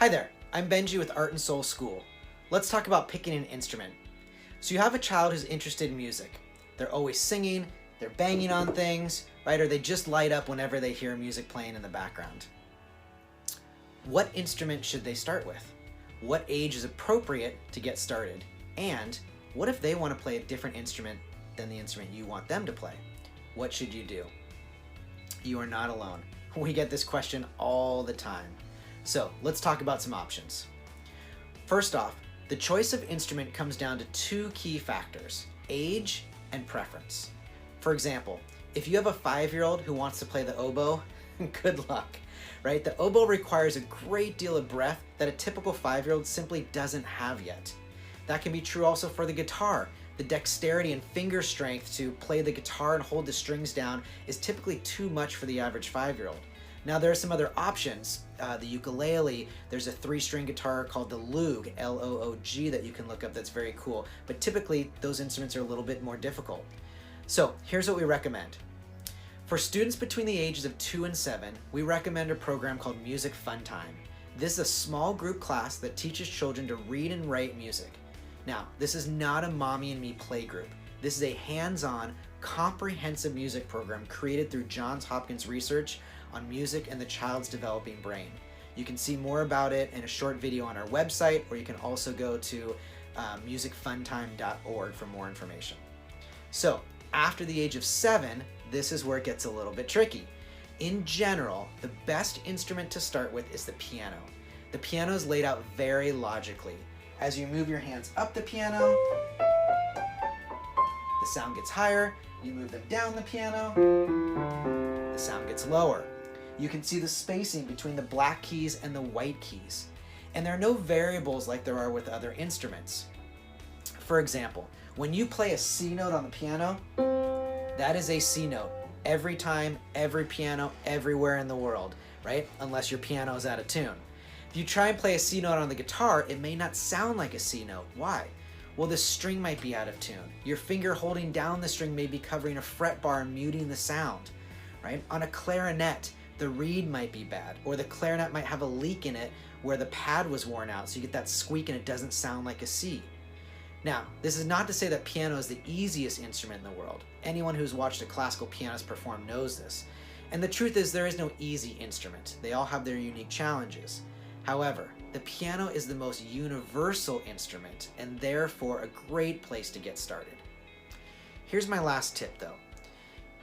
Hi there, I'm Benji with Art and Soul School. Let's talk about picking an instrument. So you have a child who's interested in music. They're always singing, they're banging on things, right? Or they just light up whenever they hear music playing in the background. What instrument should they start with? What age is appropriate to get started? And what if they want to play a different instrument than the instrument you want them to play? What should you do? You are not alone. We get this question all the time. So let's talk about some options. First off, the choice of instrument comes down to two key factors: age and preference. For example, if you have a 5-year-old who wants to play the oboe, good luck, right? The oboe requires a great deal of breath that a typical 5-year-old simply doesn't have yet. That can be true also for the guitar. The dexterity and finger strength to play the guitar and hold the strings down is typically too much for the average 5-year-old. Now there are some other options. The ukulele, there's a 3-string guitar called the Loog, L-O-O-G, that you can look up that's very cool, but typically those instruments are a little bit more difficult. So here's what we recommend. For students between the ages of 2 and 7, we recommend a program called Music Fun Time. This is a small group class that teaches children to read and write music. Now, this is not a mommy and me play group. This is a hands-on, comprehensive music program created through Johns Hopkins research on music and the child's developing brain. You can see more about it in a short video on our website, or you can also go to musicfuntime.org for more information. So, after the age of 7, this is where it gets a little bit tricky. In general, the best instrument to start with is the piano. The piano is laid out very logically. As you move your hands up the piano, the sound gets higher. You move them down the piano, the sound gets lower. You can see the spacing between the black keys and the white keys. And there are no variables like there are with other instruments. For example, when you play a C note on the piano, that is a C note every time, every piano, everywhere in the world, right? Unless your piano is out of tune. If you try and play a C note on the guitar, it may not sound like a C note. Why? Well, the string might be out of tune. Your finger holding down the string may be covering a fret bar and muting the sound, right? On a clarinet, the reed might be bad, or the clarinet might have a leak in it where the pad was worn out, so you get that squeak and it doesn't sound like a C. Now, this is not to say that piano is the easiest instrument in the world. Anyone who's watched a classical pianist perform knows this. And the truth is there is no easy instrument. They all have their unique challenges. However, the piano is the most universal instrument and therefore a great place to get started. Here's my last tip though.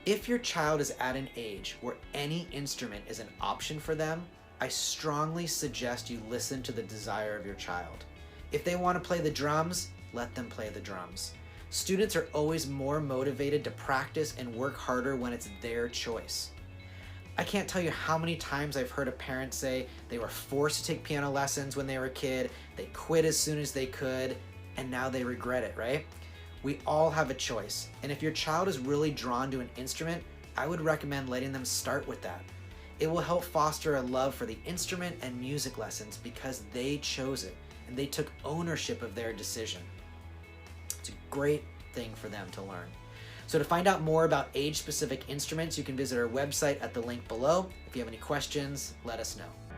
If your child is at an age where any instrument is an option for them, I strongly suggest you listen to the desire of your child. If they want to play the drums, let them play the drums. Students are always more motivated to practice and work harder when it's their choice. I can't tell you how many times I've heard a parent say they were forced to take piano lessons when they were a kid, they quit as soon as they could, and now they regret it, right? We all have a choice, and if your child is really drawn to an instrument, I would recommend letting them start with that. It will help foster a love for the instrument and music lessons because they chose it, and they took ownership of their decision. It's a great thing for them to learn. So to find out more about age-specific instruments, you can visit our website at the link below. If you have any questions, let us know.